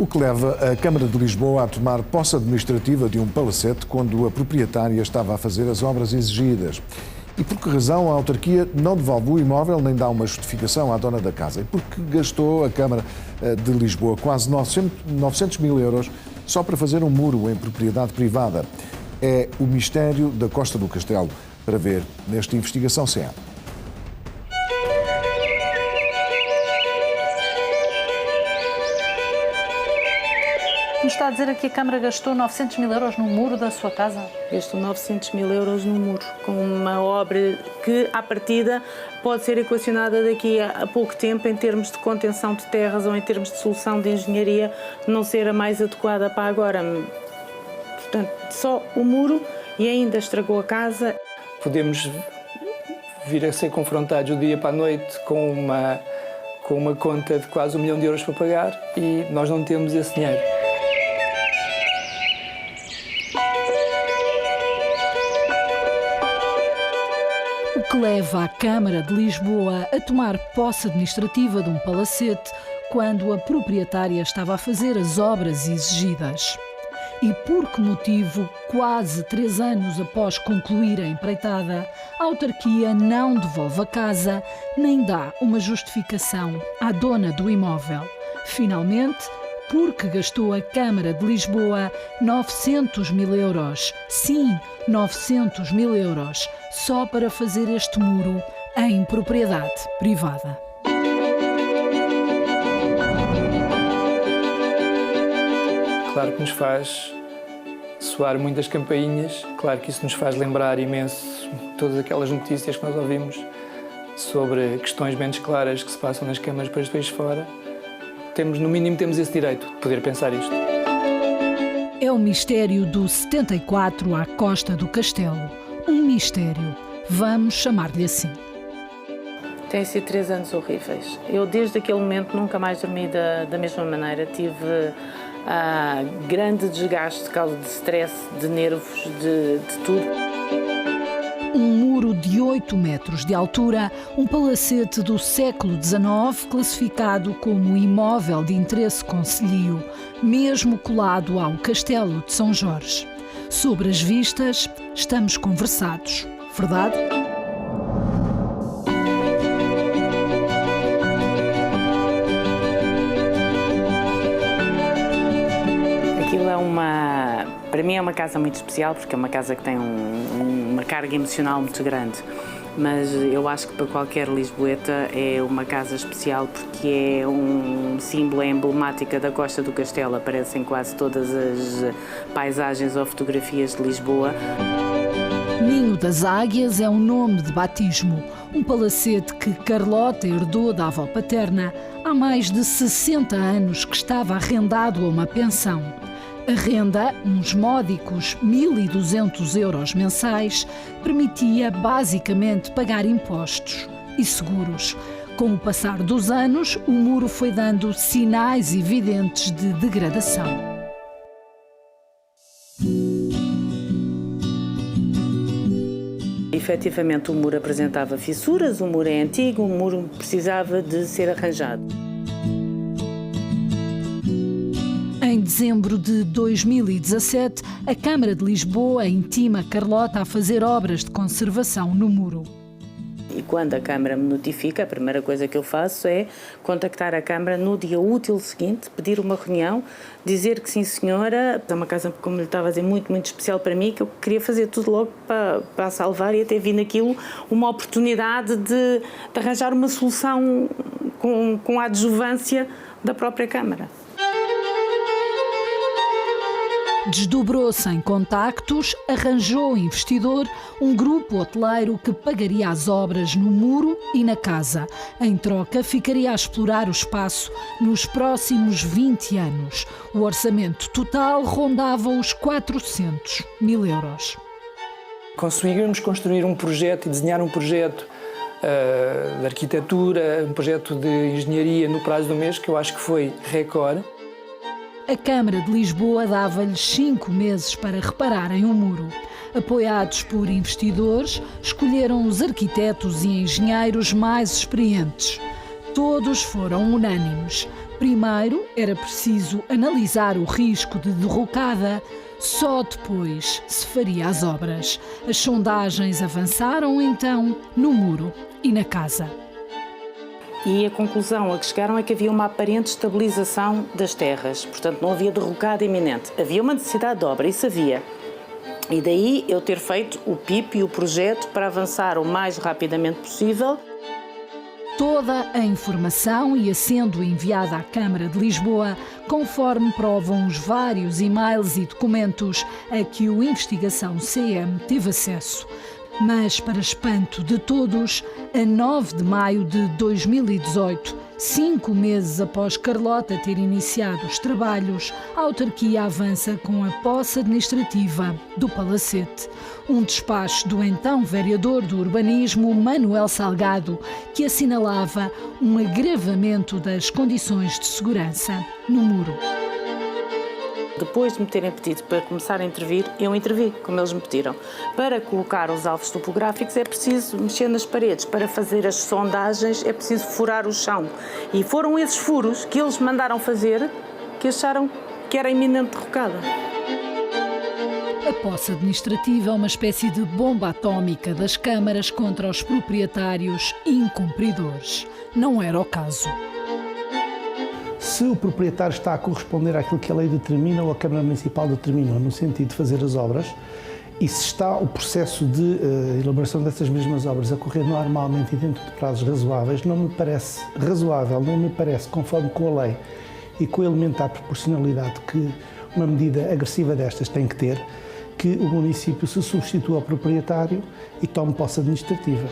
O que leva a Câmara de Lisboa a tomar posse administrativa de um palacete quando a proprietária estava a fazer as obras exigidas. E por que razão a autarquia não devolve o imóvel nem dá uma justificação à dona da casa? E porque gastou a Câmara de Lisboa quase 900 mil euros só para fazer um muro em propriedade privada? É o mistério da Costa do Castelo, para ver nesta investigação CA. Me está a dizer que a Câmara gastou 900 mil euros no muro da sua casa? Gastou 900 mil euros no muro, com uma obra que, à partida, pode ser equacionada daqui a pouco tempo em termos de contenção de terras ou em termos de solução de engenharia, não ser a mais adequada para agora. Portanto, só o muro e ainda estragou a casa. Podemos vir a ser confrontados do dia para a noite com uma conta de quase 1 milhão de euros para pagar e nós não temos esse dinheiro. O que leva a Câmara de Lisboa a tomar posse administrativa de um palacete quando a proprietária estava a fazer as obras exigidas. E por que motivo, quase 3 anos após concluir a empreitada, a autarquia não devolve a casa nem dá uma justificação à dona do imóvel? Finalmente, porque gastou a Câmara de Lisboa 900 mil euros, sim, 900 mil euros, só para fazer este muro em propriedade privada. Claro que nos faz soar muitas campainhas, claro que isso nos faz lembrar imenso todas aquelas notícias que nós ouvimos sobre questões menos claras que se passam nas câmaras para os países fora. No mínimo, temos esse direito de poder pensar isto. É o mistério do 74 à Costa do Castelo. Um mistério. Vamos chamar-lhe assim. Têm sido 3 anos horríveis. Eu, desde aquele momento, nunca mais dormi da mesma maneira. Tive grande desgaste de causa de stress, de nervos, de tudo. Um muro de 8 metros de altura, um palacete do século XIX, classificado como imóvel de interesse concelhio, mesmo colado ao Castelo de São Jorge. Sobre as vistas, estamos conversados. Verdade? Para mim é uma casa muito especial, porque é uma casa que tem uma carga emocional muito grande. Mas eu acho que para qualquer lisboeta é uma casa especial, porque é um símbolo, é emblemática da Costa do Castelo. Aparece em quase todas as paisagens ou fotografias de Lisboa. Ninho das Águias é um nome de batismo. Um palacete que Carlota herdou da avó paterna há mais de 60 anos, que estava arrendado a uma pensão. A renda, uns módicos 1.200 euros mensais, permitia basicamente pagar impostos e seguros. Com o passar dos anos, o muro foi dando sinais evidentes de degradação. Efetivamente, o muro apresentava fissuras, o muro é antigo, o muro precisava de ser arranjado. Em dezembro de 2017, a Câmara de Lisboa intima Carlota a fazer obras de conservação no muro. E quando a Câmara me notifica, a primeira coisa que eu faço é contactar a Câmara no dia útil seguinte, pedir uma reunião, dizer que sim senhora, é uma casa, como lhe estava a dizer, muito, muito especial para mim, que eu queria fazer tudo logo para a salvar, e até vi naquilo uma oportunidade de arranjar uma solução com a adjuvância da própria Câmara. Desdobrou-se em contactos, arranjou investidor, um grupo hoteleiro que pagaria as obras no muro e na casa. Em troca, ficaria a explorar o espaço nos próximos 20 anos. O orçamento total rondava os 400 mil euros. Conseguimos construir um projeto e desenhar um projeto de arquitetura, um projeto de engenharia no prazo de um mês, que eu acho que foi recorde. A Câmara de Lisboa dava-lhes 5 meses para repararem o muro. Apoiados por investidores, escolheram os arquitetos e engenheiros mais experientes. Todos foram unânimes. Primeiro era preciso analisar o risco de derrocada, só depois se faria as obras. As sondagens avançaram então no muro e na casa. E a conclusão a que chegaram é que havia uma aparente estabilização das terras, portanto não havia derrocada iminente. Havia uma necessidade de obra, isso havia. E daí eu ter feito o PIP e o projeto para avançar o mais rapidamente possível. Toda a informação ia sendo enviada à Câmara de Lisboa, conforme provam os vários e-mails e documentos a que o Investigação CM teve acesso. Mas, para espanto de todos, a 9 de maio de 2018, 5 meses após Carlota ter iniciado os trabalhos, a autarquia avança com a posse administrativa do Palacete. Um despacho do então vereador do Urbanismo, Manuel Salgado, que assinalava um agravamento das condições de segurança no muro. Depois de me terem pedido para começar a intervir, eu intervi, como eles me pediram. Para colocar os alvos topográficos é preciso mexer nas paredes, para fazer as sondagens é preciso furar o chão. E foram esses furos que eles mandaram fazer que acharam que era iminente derrocada. A posse administrativa é uma espécie de bomba atómica das câmaras contra os proprietários incumpridores. Não era o caso. Se o proprietário está a corresponder àquilo que a lei determina ou a Câmara Municipal determinou no sentido de fazer as obras, e se está o processo de elaboração dessas mesmas obras a correr normalmente e dentro de prazos razoáveis, não me parece razoável, nem me parece conforme com a lei e com a elementar proporcionalidade que uma medida agressiva destas tem que ter, que o município se substitua ao proprietário e tome posse administrativa.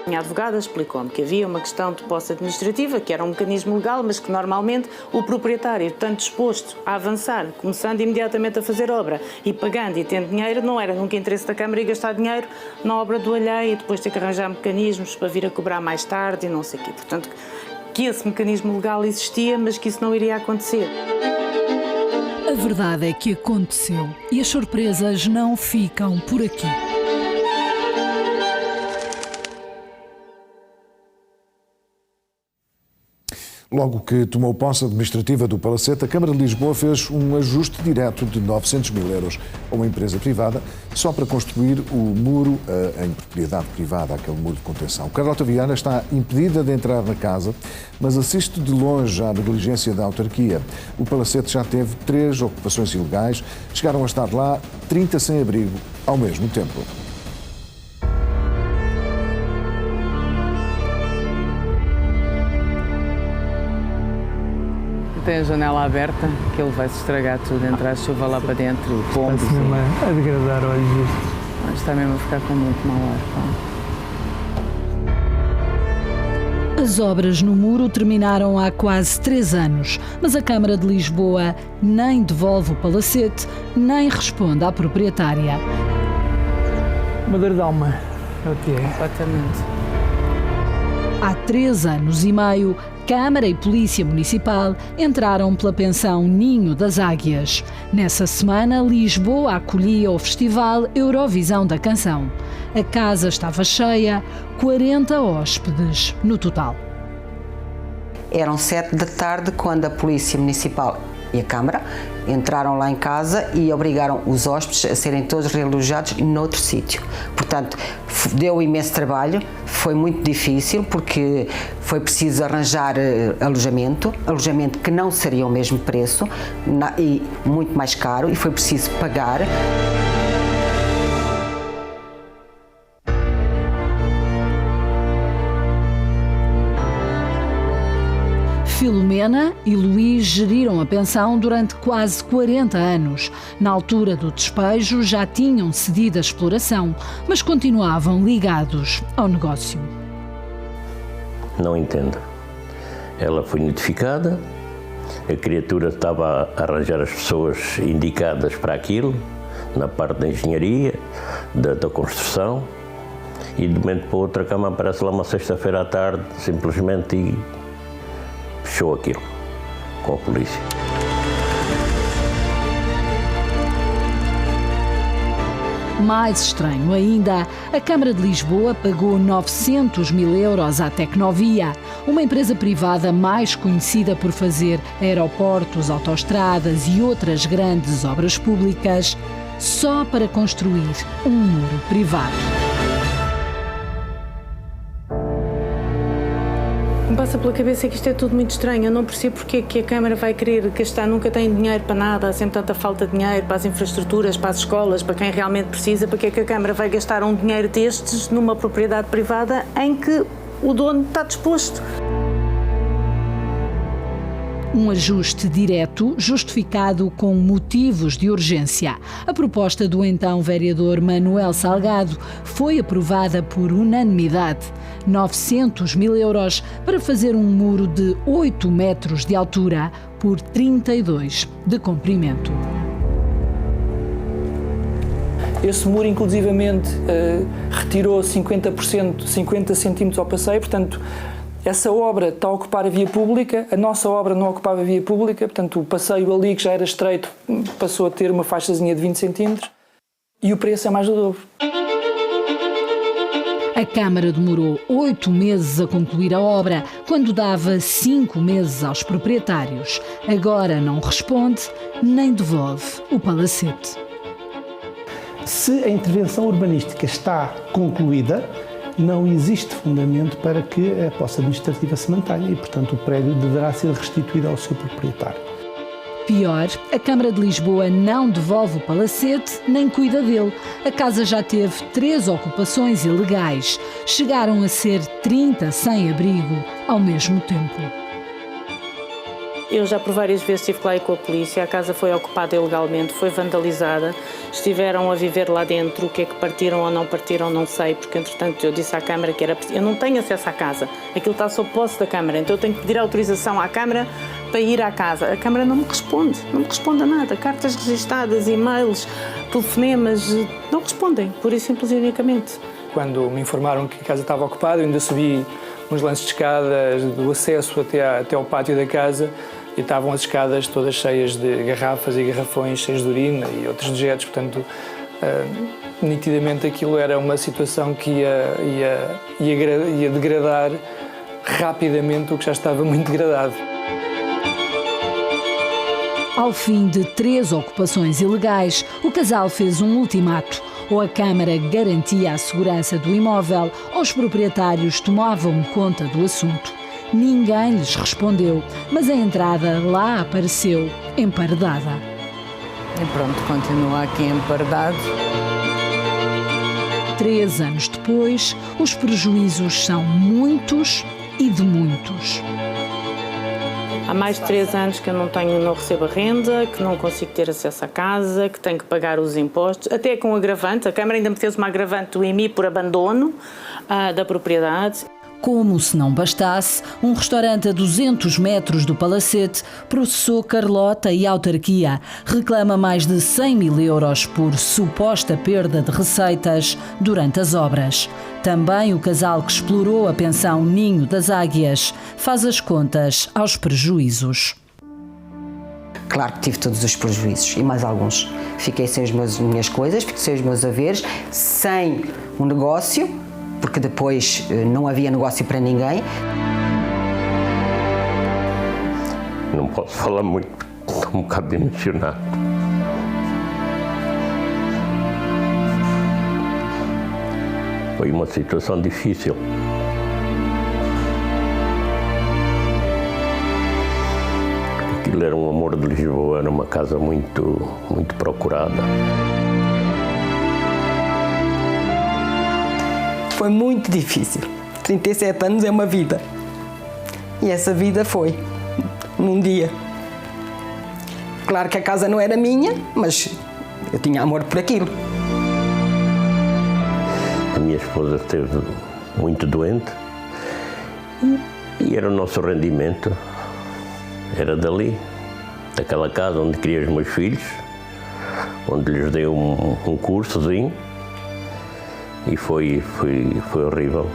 A minha advogada explicou-me que havia uma questão de posse administrativa, que era um mecanismo legal, mas que normalmente o proprietário, tanto disposto a avançar, começando imediatamente a fazer obra e pagando e tendo dinheiro, não era nunca interesse da Câmara ir gastar dinheiro na obra do alheio e depois ter que arranjar mecanismos para vir a cobrar mais tarde e não sei o quê. Portanto, que esse mecanismo legal existia, mas que isso não iria acontecer. A verdade é que aconteceu e as surpresas não ficam por aqui. Logo que tomou posse administrativa do Palacete, a Câmara de Lisboa fez um ajuste direto de 900 mil euros a uma empresa privada só para construir o muro em propriedade privada, aquele muro de contenção. Carlota Viana está impedida de entrar na casa, mas assiste de longe à negligência da autarquia. O Palacete já teve 3 ocupações ilegais, chegaram a estar lá 30 sem-abrigo ao mesmo tempo. Tem a janela aberta, que ele vai se estragar tudo, entrar a chuva lá para dentro e pombos. Está-se mesmo a degradar, olha isto. Está mesmo a ficar com muito mau ar. As obras no muro terminaram há quase 3 anos, mas a Câmara de Lisboa nem devolve o Palacete, nem responde à proprietária. Uma dor de alma, é o que é. Completamente. Há 3 anos e meio, Câmara e Polícia Municipal entraram pela pensão Ninho das Águias. Nessa semana, Lisboa acolhia o Festival Eurovisão da Canção. A casa estava cheia, 40 hóspedes no total. Eram 7 da tarde quando a Polícia Municipal e a Câmara entraram lá em casa e obrigaram os hóspedes a serem todos realojados noutro sítio. Portanto, deu imenso trabalho, foi muito difícil porque foi preciso arranjar alojamento que não seria o mesmo preço e muito mais caro, e foi preciso pagar. Filomena e Luís geriram a pensão durante quase 40 anos. Na altura do despejo já tinham cedido a exploração, mas continuavam ligados ao negócio. Não entendo. Ela foi notificada, a criatura estava a arranjar as pessoas indicadas para aquilo, na parte da engenharia, da construção, e de um momento para o outro a cama aparece lá uma sexta-feira à tarde, simplesmente, e fechou aquilo com a polícia. Mais estranho ainda, a Câmara de Lisboa pagou 900 mil euros à Tecnovia, uma empresa privada mais conhecida por fazer aeroportos, autoestradas e outras grandes obras públicas, só para construir um muro privado. Me passa pela cabeça que isto é tudo muito estranho. Eu não percebo porque é que a Câmara vai querer gastar, nunca tem dinheiro para nada, há sempre tanta falta de dinheiro para as infraestruturas, para as escolas, para quem realmente precisa. Para que é que a Câmara vai gastar um dinheiro destes numa propriedade privada em que o dono está disposto? Um ajuste direto, justificado com motivos de urgência. A proposta do então vereador Manuel Salgado foi aprovada por unanimidade. 900 mil euros para fazer um muro de 8 metros de altura por 32 de comprimento. Esse muro, inclusivamente, retirou 50%, 50 centímetros ao passeio, portanto, essa obra está a ocupar a via pública, a nossa obra não ocupava a via pública, portanto o passeio ali, que já era estreito, passou a ter uma faixazinha de 20 centímetros e o preço é mais do dobro. A Câmara demorou 8 meses a concluir a obra, quando dava 5 meses aos proprietários. Agora não responde nem devolve o palacete. Se a intervenção urbanística está concluída, não existe fundamento para que a posse administrativa se mantenha e, portanto, o prédio deverá ser restituído ao seu proprietário. Pior, a Câmara de Lisboa não devolve o palacete nem cuida dele. A casa já teve 3 ocupações ilegais. Chegaram a ser 30 sem abrigo ao mesmo tempo. Eu já por várias vezes estive lá com a polícia, a casa foi ocupada ilegalmente, foi vandalizada, estiveram a viver lá dentro, o que é que partiram ou não partiram, não sei, porque entretanto eu disse à Câmara que era eu não tenho acesso à casa, aquilo está sob posse da Câmara, então eu tenho que pedir autorização à Câmara para ir à casa. A Câmara não me responde a nada, cartas registadas, e-mails, telefonemas, não respondem, pura e simplesmente. Quando me informaram que a casa estava ocupada, eu ainda subi uns lances de escadas do acesso até ao pátio da casa e estavam as escadas todas cheias de garrafas e garrafões cheios de urina e outros dejetos, portanto, nitidamente aquilo era uma situação que ia degradar rapidamente o que já estava muito degradado. Ao fim de 3 ocupações ilegais, o casal fez um ultimato. Ou a Câmara garantia a segurança do imóvel, ou os proprietários tomavam conta do assunto. Ninguém lhes respondeu, mas a entrada lá apareceu emparedada. E pronto, continua aqui emparedado. 3 anos depois, os prejuízos são muitos e de muitos. Há mais de 3 anos que eu não recebo a renda, que não consigo ter acesso à casa, que tenho que pagar os impostos, até com agravante. A Câmara ainda me fez uma agravante do IMI por abandono da propriedade. Como se não bastasse, um restaurante a 200 metros do palacete processou Carlota e a autarquia. Reclama mais de 100 mil euros por suposta perda de receitas durante as obras. Também o casal que explorou a pensão Ninho das Águias faz as contas aos prejuízos. Claro que tive todos os prejuízos e mais alguns. Fiquei sem as minhas coisas, fiquei sem os meus haveres, sem um negócio, porque depois não havia negócio para ninguém. Não posso falar muito, estou um bocado emocionado. Foi uma situação difícil. Aquilo era um amor de Lisboa, era uma casa muito procurada. Foi muito difícil. 37 anos é uma vida. E essa vida foi num dia. Claro que a casa não era minha, mas eu tinha amor por aquilo. A minha esposa esteve muito doente e era o nosso rendimento. Era dali, daquela casa onde criei os meus filhos, onde lhes dei um cursozinho. E foi horrível.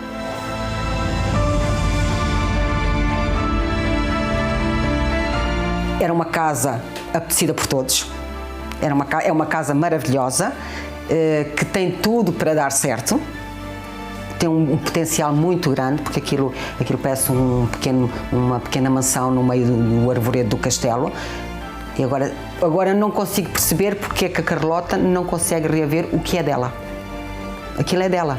Era uma casa apetecida por todos. É uma casa maravilhosa que tem tudo para dar certo. Tem um potencial muito grande, porque aquilo parece uma pequena mansão no meio do arvoredo do castelo. E agora não consigo perceber porque é que a Carlota não consegue reaver o que é dela. Aquilo é dela.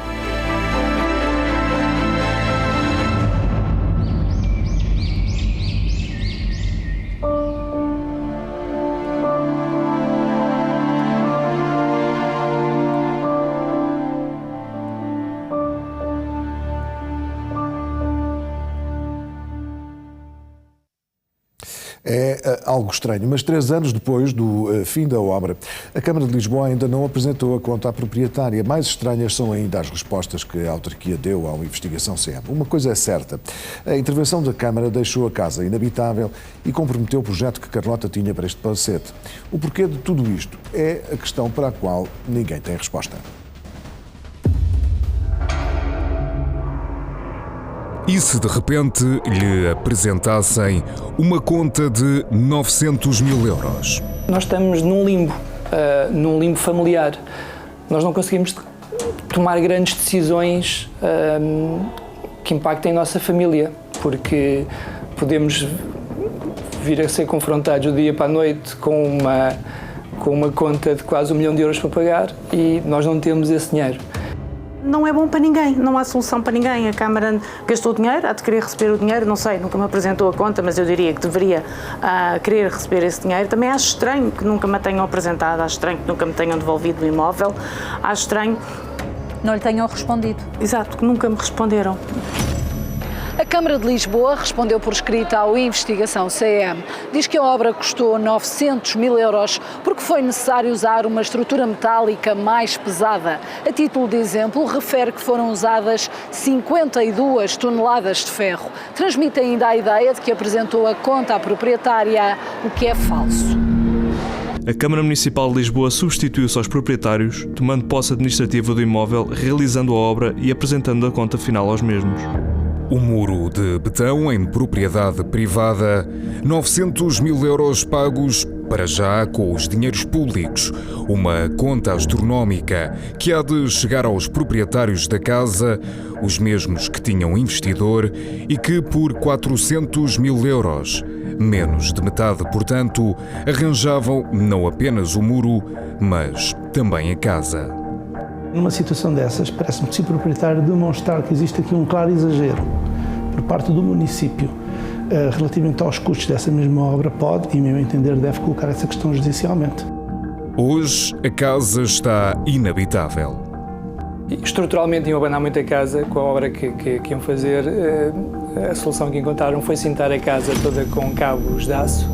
É algo estranho, mas 3 anos depois do fim da obra, a Câmara de Lisboa ainda não apresentou a conta à proprietária. Mais estranhas são ainda as respostas que a autarquia deu à investigação CEAM. Uma coisa é certa, a intervenção da Câmara deixou a casa inabitável e comprometeu o projeto que Carlota tinha para este palacete. O porquê de tudo isto é a questão para a qual ninguém tem resposta. E se de repente lhe apresentassem uma conta de 900 mil euros? Nós estamos num limbo familiar. Nós não conseguimos tomar grandes decisões que impactem a nossa família, porque podemos vir a ser confrontados do dia para a noite com uma conta de quase 1 milhão de euros para pagar e nós não temos esse dinheiro. Não é bom para ninguém, não há solução para ninguém. A Câmara gastou dinheiro, há de querer receber o dinheiro, não sei, nunca me apresentou a conta, mas eu diria que deveria querer receber esse dinheiro. Também acho estranho que nunca me tenham apresentado, acho estranho que nunca me tenham devolvido o imóvel, acho estranho... Não lhe tenham respondido. Exato, que nunca me responderam. A Câmara de Lisboa respondeu por escrito à investigação CEAM. Diz que a obra custou 900 mil euros porque foi necessário usar uma estrutura metálica mais pesada. A título de exemplo, refere que foram usadas 52 toneladas de ferro. Transmite ainda a ideia de que apresentou a conta à proprietária, o que é falso. A Câmara Municipal de Lisboa substituiu-se aos proprietários, tomando posse administrativa do imóvel, realizando a obra e apresentando a conta final aos mesmos. O muro de betão em propriedade privada, 900 mil euros pagos para já com os dinheiros públicos. Uma conta astronómica que há de chegar aos proprietários da casa, os mesmos que tinham investidor e que por 400 mil euros, menos de metade, portanto, arranjavam não apenas o muro, mas também a casa. Numa situação dessas, parece-me que se o proprietário demonstrar que existe aqui um claro exagero por parte do município relativamente aos custos dessa mesma obra, pode, e, a meu entender, deve colocar essa questão judicialmente. Hoje, a casa está inabitável. Estruturalmente iam abanar muito a casa com a obra que iam fazer. A solução que encontraram foi cintar a casa toda com cabos de aço.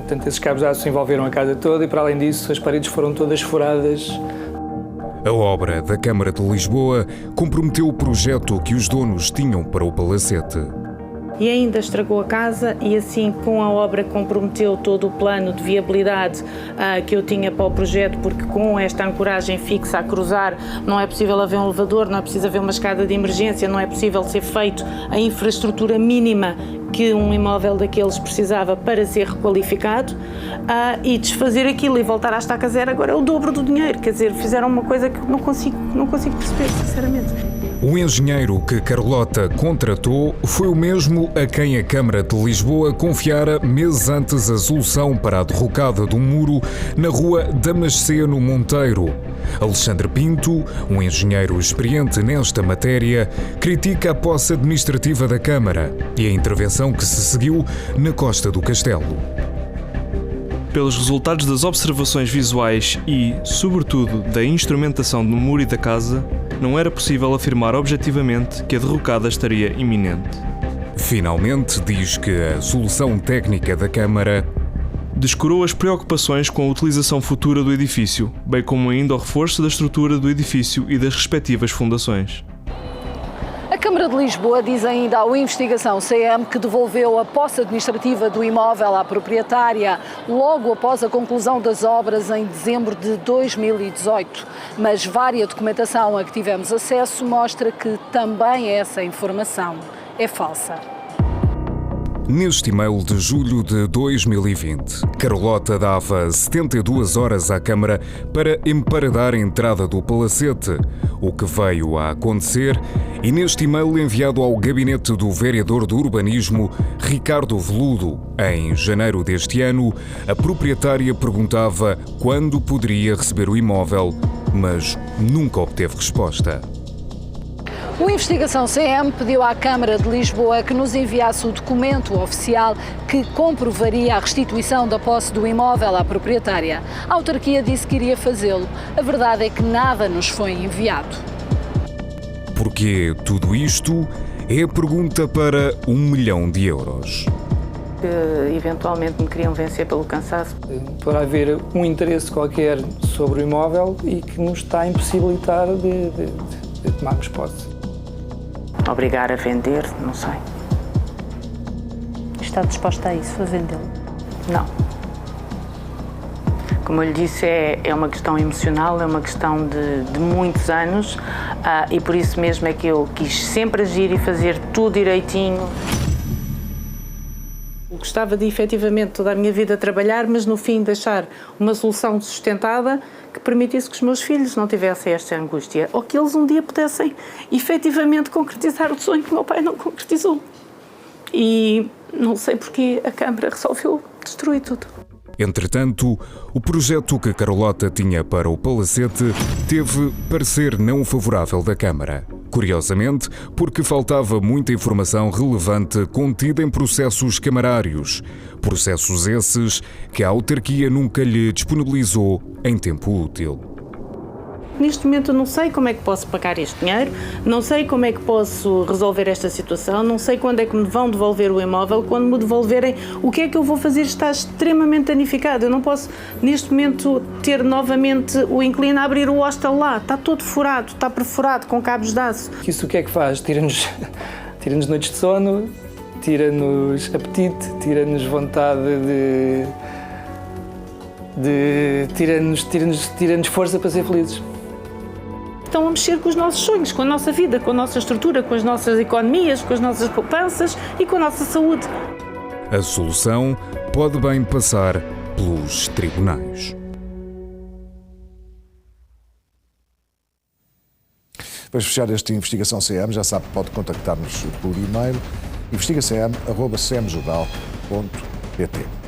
Portanto, esses cabos de aço envolveram a casa toda e, para além disso, as paredes foram todas furadas. A obra da Câmara de Lisboa comprometeu o projeto que os donos tinham para o palacete. E ainda estragou a casa e assim com a obra comprometeu todo o plano de viabilidade que eu tinha para o projeto, porque com esta ancoragem fixa a cruzar não é possível haver um elevador, não é preciso haver uma escada de emergência, não é possível ser feito a infraestrutura mínima que um imóvel daqueles precisava para ser requalificado, e desfazer aquilo e voltar à estaca zero agora é o dobro do dinheiro, quer dizer, fizeram uma coisa que não consigo perceber, sinceramente. O engenheiro que Carlota contratou foi o mesmo a quem a Câmara de Lisboa confiara meses antes a solução para a derrocada de um muro na rua Damasceno Monteiro. Alexandre Pinto, um engenheiro experiente nesta matéria, critica a posse administrativa da Câmara e a intervenção que se seguiu na costa do castelo. Pelos resultados das observações visuais e, sobretudo, da instrumentação do muro e da casa, não era possível afirmar objetivamente que a derrocada estaria iminente. Finalmente, diz que a solução técnica da Câmara descurou as preocupações com a utilização futura do edifício, bem como ainda o reforço da estrutura do edifício e das respectivas fundações. A Câmara de Lisboa diz ainda à investigação CEAM que devolveu a posse administrativa do imóvel à proprietária logo após a conclusão das obras em dezembro de 2018. Mas várias documentação a que tivemos acesso mostra que também essa informação é falsa. Neste e-mail de julho de 2020, Carlota dava 72 horas à Câmara para emparedar a entrada do palacete, o que veio a acontecer, e neste e-mail enviado ao gabinete do vereador do Urbanismo, Ricardo Veludo, em janeiro deste ano, a proprietária perguntava quando poderia receber o imóvel, mas nunca obteve resposta. O Investigação CM pediu à Câmara de Lisboa que nos enviasse o documento oficial que comprovaria a restituição da posse do imóvel à proprietária. A autarquia disse que iria fazê-lo. A verdade é que nada nos foi enviado. Porquê tudo isto? É a pergunta para 1 milhão de euros. Que eventualmente me queriam vencer pelo cansaço. Poderá haver um interesse qualquer sobre o imóvel e que nos está a impossibilitar de tomarmos posse. Obrigar a vender, não sei. Está disposta a isso, a vendê-lo? Não. Como eu lhe disse, é uma questão emocional, é uma questão de muitos anos e por isso mesmo é que eu quis sempre agir e fazer tudo direitinho. Eu gostava de efetivamente toda a minha vida trabalhar, mas no fim deixar uma solução sustentada que permitisse que os meus filhos não tivessem esta angústia ou que eles um dia pudessem efetivamente concretizar o sonho que o meu pai não concretizou. E não sei porque a Câmara resolveu destruir tudo. Entretanto, o projeto que Carlota tinha para o palacete teve parecer não favorável da Câmara. Curiosamente, porque faltava muita informação relevante contida em processos camarários. Processos esses que a autarquia nunca lhe disponibilizou em tempo útil. Neste momento eu não sei como é que posso pagar este dinheiro, não sei como é que posso resolver esta situação, não sei quando é que me vão devolver o imóvel, quando me devolverem, o que é que eu vou fazer? Está extremamente danificado. Eu não posso, neste momento, ter novamente o inquilino a abrir o hostel lá. Está todo furado, está perfurado, com cabos de aço. Isso o que é que faz? Tira-nos noites de sono, tira-nos apetite, tira-nos vontade tira-nos força para ser felizes. Estão a mexer com os nossos sonhos, com a nossa vida, com a nossa estrutura, com as nossas economias, com as nossas poupanças e com a nossa saúde. A solução pode bem passar pelos tribunais. Vamos fechar esta Investigação CM. Já sabe que pode contactar-nos por e-mail investigacm@cmjornal.pt.